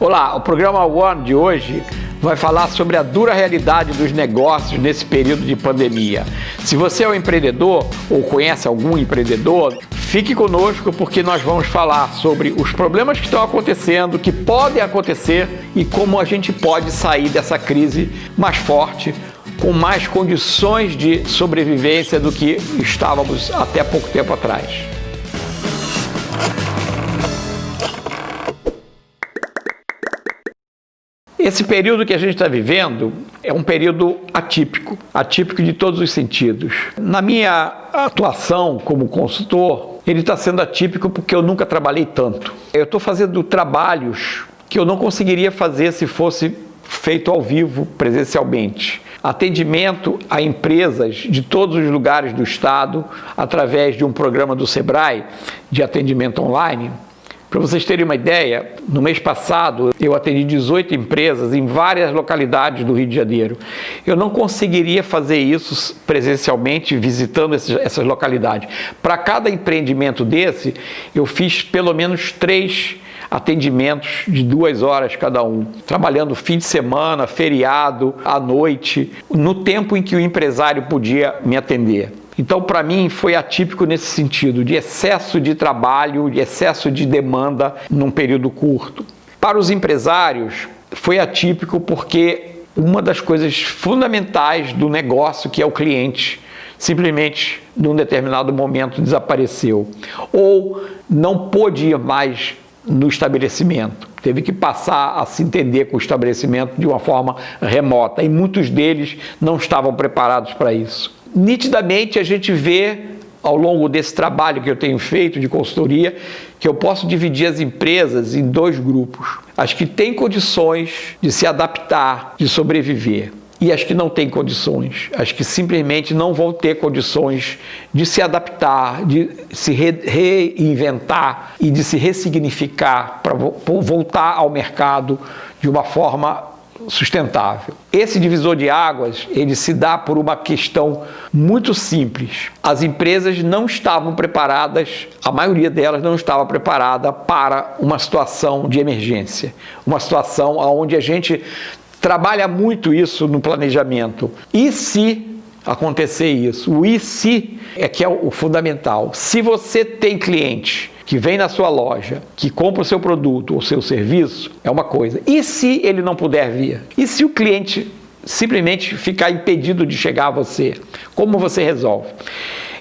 Olá, o programa One de hoje vai falar sobre a dura realidade dos negócios nesse período de pandemia. Se você é um empreendedor ou conhece algum empreendedor, fique conosco porque nós vamos falar sobre os problemas que estão acontecendo, que podem acontecer e como a gente pode sair dessa crise mais forte, com mais condições de sobrevivência do que estávamos até pouco tempo atrás. Esse período que a gente está vivendo é um período atípico de todos os sentidos. Na minha atuação como consultor, ele está sendo atípico porque eu nunca trabalhei tanto. Eu estou fazendo trabalhos que eu não conseguiria fazer se fosse feito ao vivo, presencialmente. Atendimento a empresas de todos os lugares do estado, através de um programa do Sebrae de atendimento online. Para vocês terem uma ideia, no mês passado eu atendi 18 empresas em várias localidades do Rio de Janeiro. Eu não conseguiria fazer isso presencialmente, visitando essas localidades. Para cada empreendimento desse, eu fiz pelo menos 3 atendimentos de 2 horas cada um, trabalhando fim de semana, feriado, à noite, no tempo em que o empresário podia me atender. Então, para mim, foi atípico nesse sentido, de excesso de trabalho, de excesso de demanda num período curto. Para os empresários, foi atípico porque uma das coisas fundamentais do negócio, que é o cliente, simplesmente, num determinado momento, desapareceu. Ou não pôde ir mais no estabelecimento. Teve que passar a se entender com o estabelecimento de uma forma remota. E muitos deles não estavam preparados para isso. Nitidamente a gente vê ao longo desse trabalho que eu tenho feito de consultoria que eu posso dividir as empresas em 2 grupos. As que têm condições de se adaptar, de sobreviver, e as que não têm condições, as que simplesmente não vão ter condições de se adaptar, de se reinventar e de se ressignificar para voltar ao mercado de uma forma sustentável. Esse divisor de águas, ele se dá por uma questão muito simples. As empresas não estavam preparadas, a maioria delas não estava preparada para uma situação de emergência, uma situação onde a gente trabalha muito isso no planejamento. E se acontecer isso? O e se é que é o fundamental. Se você tem cliente que vem na sua loja, que compra o seu produto ou seu serviço, é uma coisa. E se ele não puder vir? E se o cliente simplesmente ficar impedido de chegar a você? Como você resolve?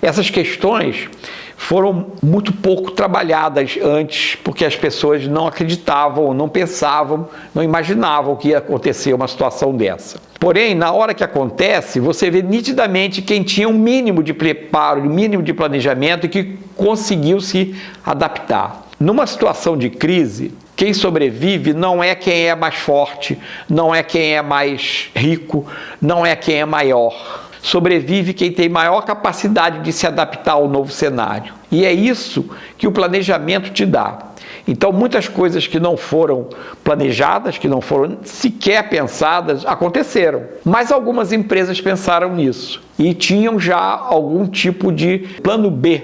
Essas questões foram muito pouco trabalhadas antes, porque as pessoas não acreditavam, não pensavam, não imaginavam que ia acontecer uma situação dessa. Porém, na hora que acontece, você vê nitidamente quem tinha um mínimo de preparo, um mínimo de planejamento e que conseguiu se adaptar. Numa situação de crise, quem sobrevive não é quem é mais forte, não é quem é mais rico, não é quem é maior. Sobrevive quem tem maior capacidade de se adaptar ao novo cenário. E é isso que o planejamento te dá. Então, muitas coisas que não foram planejadas, que não foram sequer pensadas, aconteceram. Mas algumas empresas pensaram nisso e tinham já algum tipo de plano B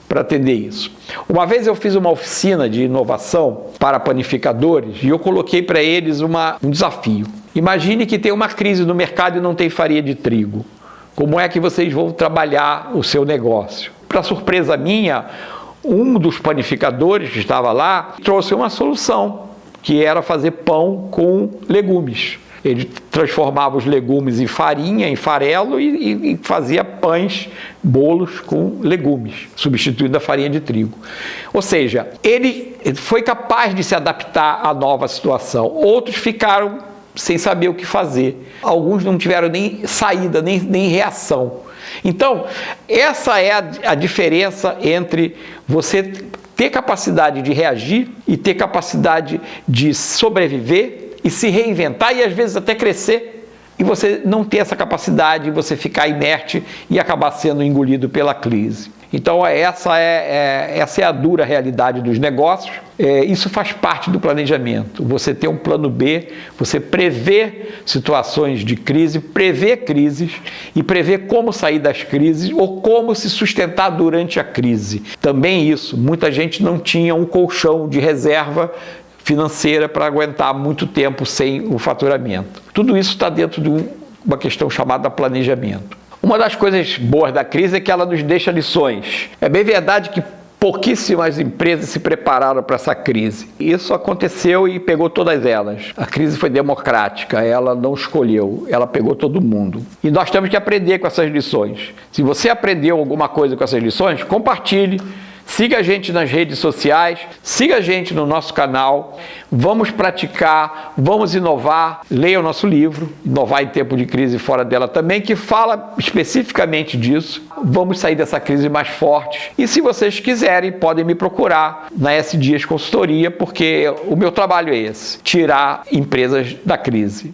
para atender isso. Uma vez eu fiz uma oficina de inovação para panificadores e eu coloquei para eles um desafio. Imagine que tem uma crise no mercado e não tem farinha de trigo. Como é que vocês vão trabalhar o seu negócio? Para surpresa minha, um dos panificadores que estava lá trouxe uma solução, que era fazer pão com legumes. Ele transformava os legumes em farinha, em farelo e fazia pães, bolos com legumes, substituindo a farinha de trigo. Ou seja, ele foi capaz de se adaptar à nova situação. Outros ficaram sem saber o que fazer. Alguns não tiveram nem saída, nem reação. Então, essa é a diferença entre você ter capacidade de reagir e ter capacidade de sobreviver e se reinventar e às vezes até crescer, e você não ter essa capacidade, você ficar inerte e acabar sendo engolido pela crise. Então essa é a dura realidade dos negócios. Isso faz parte do planejamento. Você ter um plano B, você prever situações de crise, prever crises e prever como sair das crises ou como se sustentar durante a crise. Também isso, muita gente não tinha um colchão de reserva financeira para aguentar muito tempo sem o faturamento. Tudo isso está dentro de uma questão chamada planejamento. Uma das coisas boas da crise é que ela nos deixa lições. É bem verdade que pouquíssimas empresas se prepararam para essa crise. Isso aconteceu e pegou todas elas. A crise foi democrática, ela não escolheu, ela pegou todo mundo. E nós temos que aprender com essas lições. Se você aprendeu alguma coisa com essas lições, compartilhe. Siga a gente nas redes sociais, siga a gente no nosso canal, vamos praticar, vamos inovar, leia o nosso livro, Inovar em Tempo de Crise e Fora dela também, que fala especificamente disso. Vamos sair dessa crise mais fortes. E se vocês quiserem, podem me procurar na S Dias Consultoria, porque o meu trabalho é esse, tirar empresas da crise.